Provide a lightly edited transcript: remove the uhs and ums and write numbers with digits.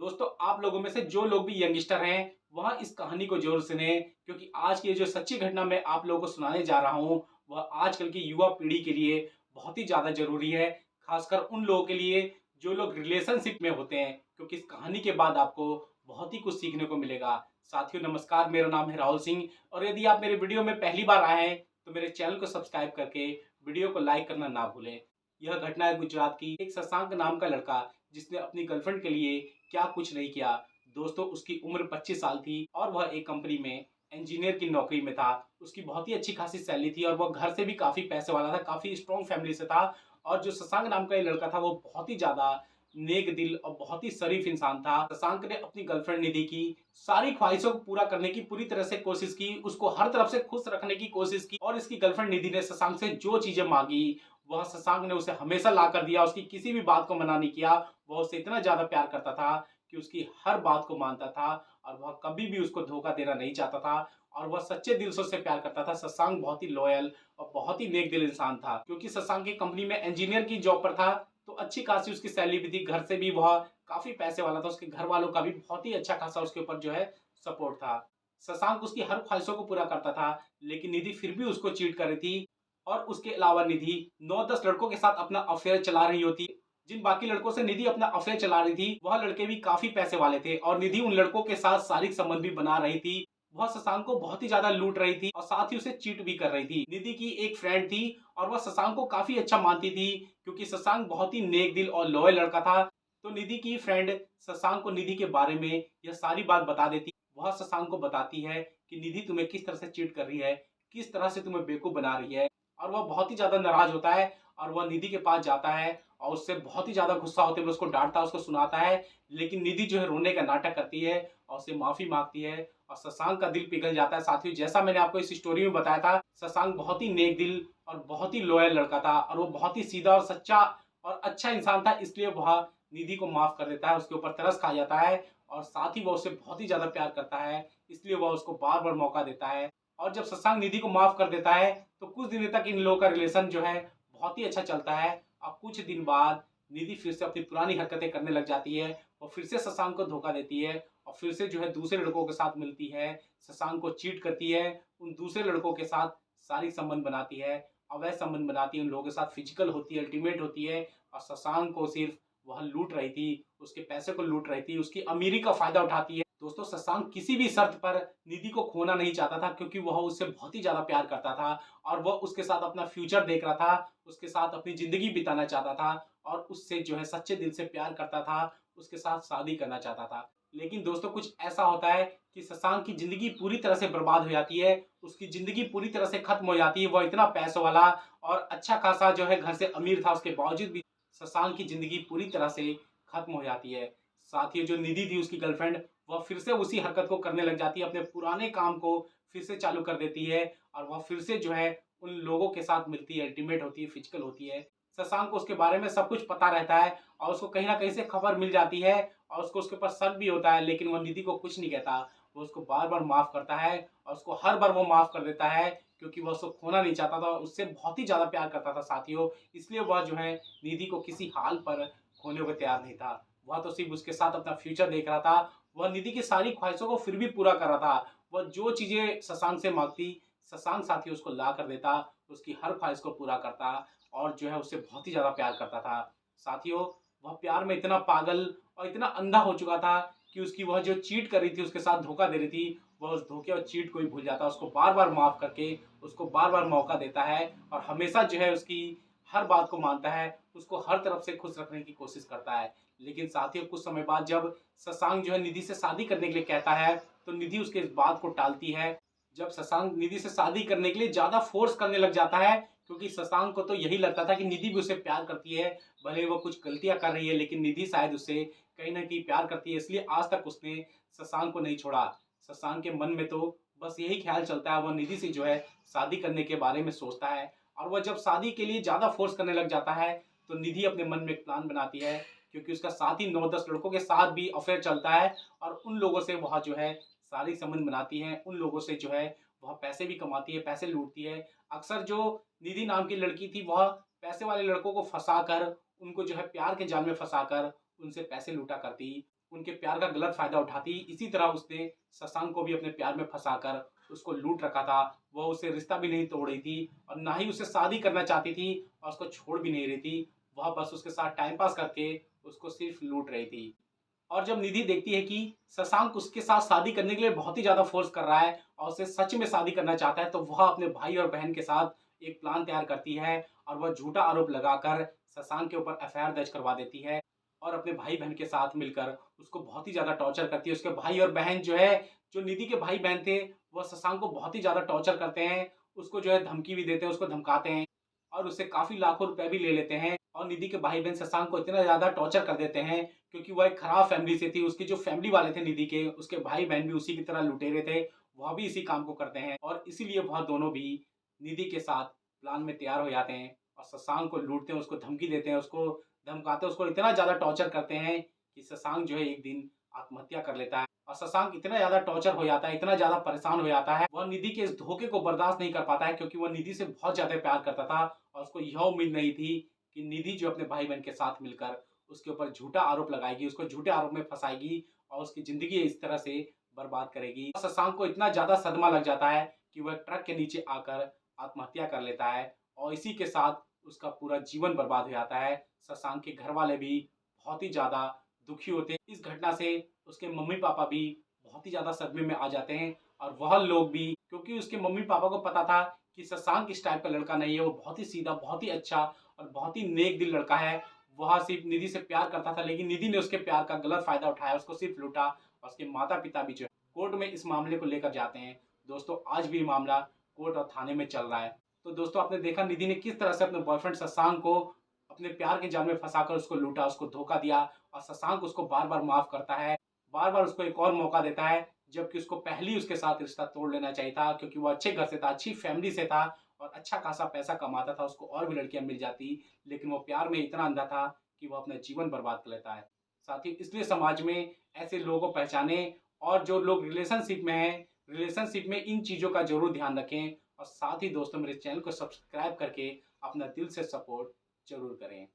दोस्तों, आप लोगों में से जो लोग भी यंगस्टर हैं, वह इस कहानी को ज़रूर सुनें, क्योंकि आज की ये जो सच्ची घटना मैं आप लोगों को सुनाने जा रहा हूँ, वह आजकल की युवा पीढ़ी के लिए बहुत ही ज़्यादा ज़रूरी है। खासकर उन लोगों के लिए जो लोग रिलेशनशिप में होते हैं, क्योंकि इस कहानी के बाद आपको बहुत ही कुछ सीखने को मिलेगा। साथियों नमस्कार, मेरा नाम है राहुल सिंह और यदि आप मेरे वीडियो में पहली बार आए हैं, तो मेरे चैनल को सब्सक्राइब करके वीडियो को लाइक करना ना भूलें। यह घटना है गुजरात की। एक शशांक नाम का लड़का, जिसने अपनी गर्लफ्रेंड के लिए क्या कुछ नहीं किया। दोस्तों, उसकी उम्र 25 साल थी और वह एक कंपनी में इंजीनियर की नौकरी में था। उसकी बहुत ही अच्छी खासी सैलरी थी और वह घर से भी काफ़ी पैसे वाला था, काफ़ी स्ट्रॉन्ग फैमिली से था। और जो शशांक नाम का ये लड़का था, वो बहुत ही ज़्यादा नेक दिल और बहुत ही शरीफ इंसान था। शशांक ने अपनी गर्लफ्रेंड निधि की सारी ख्वाहिशों को पूरा करने की पूरी तरह से कोशिश की, उसको हर तरफ से खुश रखने की कोशिश की और इसकी गर्लफ्रेंड निधि ने शशांक से जो चीज़ें माँगी, वह शशांक ने उसे हमेशा ला कर दिया। उसकी किसी भी बात को मना नहीं किया। वह उससे इतना ज़्यादा प्यार करता था कि उसकी हर बात को मानता था और वह कभी भी उसको धोखा देना नहीं चाहता था और वह सच्चे दिल से उससे प्यार करता था। शशांक बहुत ही लॉयल और बहुत ही नेक दिल इंसान था, क्योंकि शशांक की कंपनी में इंजीनियर की जॉब पर था, तो अच्छी खासी उसकी सैलरी भी थी। घर से भी वह काफ़ी पैसे वाला था। उसके घर वालों का भी बहुत ही अच्छा खासा उसके ऊपर जो है सपोर्ट था। शशांक उसकी हर ख्वाहिशों को पूरा करता था, लेकिन निधि फिर भी उसको चीट कर रही थी। और उसके अलावा निधि 9-10 लड़कों के साथ अपना अफेयर चला रही होती। जिन बाकी लड़कों से निधि अपना अफेयर चला रही थी, वह लड़के भी काफ़ी पैसे वाले थे और निधि उन लड़कों के साथ शारीरिक संबंध भी बना रही थी। वह शशांक को बहुत ही ज़्यादा लूट रही थी और साथ ही उसे चीट भी कर रही थी। निधि की एक फ्रेंड थी और वह शशांक को काफ़ी अच्छा मानती थी, क्योंकि शशांक बहुत ही नेक दिल और लॉयल लड़का था। तो निधि की फ्रेंड शशांक को निधि के बारे में यह सारी बात बता देती। वह शशांक को बताती है कि निधि तुम्हें किस तरह से चीट कर रही है, किस तरह से तुम्हें बेवकूफ़ बना रही है। और वह बहुत ही ज़्यादा नाराज़ होता है और वह निधि के पास जाता है और उससे बहुत ही ज़्यादा गुस्सा होते हुए उसको डाँटता है, उसको सुनाता है। लेकिन निधि जो है रोने का नाटक करती है और उससे माफ़ी माँगती है और शशांक का दिल पिघल जाता है। साथियों, जैसा मैंने आपको इस स्टोरी में बताया था, शशांक बहुत ही नेक दिल और बहुत ही लॉयल लड़का था और वो बहुत ही सीधा और सच्चा और अच्छा इंसान था। इसलिए वह निधि को माफ़ कर देता है, उसके ऊपर तरस खा जाता है और साथ ही वह उससे बहुत ही ज़्यादा प्यार करता है। इसलिए वह उसको बार-बार मौका देता है और जब शशांक निधि को माफ़ कर देता है, तो कुछ दिनों तक इन लोगों का रिलेशन जो है बहुत ही अच्छा चलता है। और कुछ दिन बाद निधि फिर से अपनी पुरानी हरकतें करने लग जाती है और फिर से शशांक को धोखा देती है और फिर से जो है दूसरे लड़कों के साथ मिलती है, शशांक को चीट करती है, उन दूसरे लड़कों के साथ शारीरिक संबंध बनाती है, अवैध संबंध बनाती है, उन लोगों के साथ फिजिकल होती है, अल्टीमेट होती है। और शशांक को सिर्फ वह लूट रही थी, उसके पैसे को लूट रही थी, उसकी अमीरी का फायदा उठाती है। दोस्तों, शशांक किसी भी शर्त पर निधि को खोना नहीं चाहता था, क्योंकि वह उससे बहुत ही ज़्यादा प्यार करता था और वह उसके साथ अपना फ्यूचर देख रहा था, उसके साथ अपनी ज़िंदगी बिताना चाहता था और उससे जो है सच्चे दिल से प्यार करता था, उसके साथ शादी करना चाहता था। लेकिन दोस्तों, कुछ ऐसा होता है कि शशांक की ज़िंदगी पूरी तरह से बर्बाद हो जाती है, उसकी ज़िंदगी पूरी तरह से खत्म हो जाती है। वह इतना पैसों वाला और अच्छा खासा जो है घर से अमीर था, उसके बावजूद भी शशांक की ज़िंदगी पूरी तरह से खत्म हो जाती है। साथ ही जो निधि थी उसकी गर्लफ्रेंड, वह फिर से उसी हरकत को करने लग जाती है, अपने पुराने काम को फिर से चालू कर देती है और वह फिर से जो है उन लोगों के साथ मिलती है, इंटीमेट होती है, फिजिकल होती है। शशांक को उसके बारे में सब कुछ पता रहता है और उसको कहीं न कहीं से खबर मिल जाती है और उसको उसके ऊपर शक भी होता है, लेकिन वो निधि को कुछ नहीं कहता। वो उसको बार-बार माफ़ करता है और उसको हर बार वो माफ़ कर देता है, क्योंकि वह उसको खोना नहीं चाहता था, उससे बहुत ही ज़्यादा प्यार करता था साथियों। इसलिए वह जो है निधि को किसी हाल पर खोने को तैयार नहीं था। वह तो सिर्फ़ उसके साथ अपना फ्यूचर देख रहा था। वह निधि की सारी ख्वाहिशों को फिर भी पूरा कर रहा था। वह जो चीज़ें शशांक से माँगती, शशांक साथियों उसको ला कर देता, उसकी हर ख्वाहिश को पूरा करता और जो है उससे बहुत ही ज़्यादा प्यार करता था। साथियों, वह प्यार में इतना पागल और इतना अंधा हो चुका था कि उसकी वह जो चीट कर रही थी, उसके साथ धोखा दे रही थी, वह उस धोखे और चीट को ही भूल जाता है। उसको बार-बार माफ़ करके, उसको बार-बार मौका देता है और हमेशा जो है उसकी हर बात को मानता है, उसको हर तरफ से खुश रखने की कोशिश करता है। लेकिन साथियों, कुछ समय बाद जब शशांक जो है निधि से शादी करने के लिए कहता है, तो निधि उसके इस बात को टालती है। जब शशांक निधि से शादी करने के लिए ज़्यादा फ़ोर्स करने लग जाता है, क्योंकि शशांक को तो यही लगता था कि निधि भी उसे प्यार करती है, भले ही वो कुछ गलतियाँ कर रही है, लेकिन निधि शायद उससे कहीं न कहीं प्यार करती है, इसलिए आज तक उसने शशांक को नहीं छोड़ा। शशांक के मन में तो बस यही ख़्याल चलता है, वह निधि से जो है शादी करने के बारे में सोचता है और वह जब शादी के लिए ज़्यादा फ़ोर्स करने लग जाता है, तो निधि अपने मन में एक प्लान बनाती है, क्योंकि उसका साथ ही 9-10 लड़कों के साथ भी अफ़ेयर चलता है और उन लोगों से वह जो है शारीरिक संबंध बनाती है, उन लोगों से जो है वह पैसे भी कमाती है, पैसे लूटती है। अक्सर जो निधि नाम की लड़की थी, वह पैसे वाले लड़कों को फँसाकर, उनको जो है प्यार के जाल में फँसाकर उनसे पैसे लूटा करती, उनके प्यार का गलत फायदा उठाती। इसी तरह उसने शशांक को भी अपने प्यार में फंसाकर उसको लूट रखा था। वह उससे रिश्ता भी नहीं तोड़ रही थी और ना ही उससे शादी करना चाहती थी और उसको छोड़ भी नहीं रही थी। वह बस उसके साथ टाइम पास करके उसको सिर्फ लूट रही थी। और जब निधि देखती है कि शशांक उसके साथ शादी करने के लिए बहुत ही ज़्यादा फ़ोर्स कर रहा है और उसे सच में शादी करना चाहता है, तो वह अपने भाई और बहन के साथ एक प्लान तैयार करती है और वह झूठा आरोप लगाकर शशांक के ऊपर एफआईआर दर्ज करवा देती है और अपने भाई-बहन के साथ मिलकर उसको बहुत ही ज़्यादा टॉर्चर करती है। उसके भाई और बहन जो है, जो निधि के भाई-बहन थे, वह शशांक को बहुत ही ज़्यादा टॉर्चर करते हैं। उसको जो है धमकी भी देते हैं, उसको धमकाते हैं और उससे काफ़ी लाखों रुपए भी ले लेते हैं और निधि के भाई-बहन शशांक को इतना ज़्यादा टॉर्चर कर देते हैं क्योंकि वह एक खराब फैमिली से थी। उसके जो फैमिली वाले थे निधि के, उसके भाई-बहन भी उसी की तरह लुटेरे थे। वह भी इसी काम को करते हैं और इसीलिए वह दोनों भी निधि के साथ प्लान में तैयार हो जाते हैं और शशांक को लूटते हैं, उसको धमकी देते हैं, उसको धमकाते हैं, उसको इतना ज़्यादा टॉर्चर करते हैं कि शशांक जो है एक दिन आत्महत्या कर लेता है। और शशांक इतना ज़्यादा टॉर्चर हो जाता है, इतना ज़्यादा परेशान हो जाता है, वह निधि के इस धोखे को बर्दाश्त नहीं कर पाता है क्योंकि वह निधि से बहुत ज़्यादा प्यार करता था और उसको यह उम्मीद नहीं थी कि निधि जो अपने भाई-बहन के साथ मिलकर उसके ऊपर झूठा आरोप लगाएगी, उसको झूठे आरोप में फँसाएगी और उसकी ज़िंदगी इस तरह से बर्बाद करेगी। शशांक को इतना ज़्यादा सदमा लग जाता है कि वह ट्रक के नीचे आकर आत्महत्या कर लेता है और इसी के साथ उसका पूरा जीवन बर्बाद हो जाता है। शशांक के घरवाले भी बहुत ही ज़्यादा दुखी होते हैं। इस घटना से उसके मम्मी-पापा भी बहुत ही ज़्यादा सदमे में आ जाते हैं और वह लोग भी, क्योंकि उसके मम्मी-पापा को पता था कि शशांक इस टाइप का लड़का नहीं है, वो बहुत ही सीधा, बहुत ही अच्छा और बहुत ही नेक दिल लड़का है। वह सिर्फ निधि से प्यार करता था लेकिन निधि ने उसके प्यार का गलत फ़ायदा उठाया, उसको सिर्फ लूटा और उसके माता-पिता भी जो है कोर्ट में इस मामले को लेकर जाते हैं। दोस्तों, आज भी ये मामला कोर्ट और थाने में चल रहा है। तो दोस्तों, आपने देखा निधि ने किस तरह से अपने बॉयफ्रेंड शशांक को अपने प्यार के जाल में फँसाकर उसको लूटा, उसको धोखा दिया और शशांक उसको बार-बार माफ़ करता है, बार-बार उसको एक और मौका देता है, जबकि उसको पहले ही उसके साथ रिश्ता तोड़ लेना चाहिए था क्योंकि वो अच्छे घर से था, अच्छी फैमिली से था और अच्छा खासा पैसा कमाता था, उसको और भी लड़कियाँ मिल जाती, लेकिन वो प्यार में इतना अंधा था कि वो अपना जीवन बर्बाद कर लेता है। साथ ही इसलिए समाज में ऐसे लोगों को पहचानें और जो लोग रिलेशनशिप में हैं, रिलेशनशिप में इन चीज़ों का ज़रूर ध्यान रखें और साथ ही दोस्तों मेरे चैनल को सब्सक्राइब करके अपना दिल से सपोर्ट ज़रूर करें।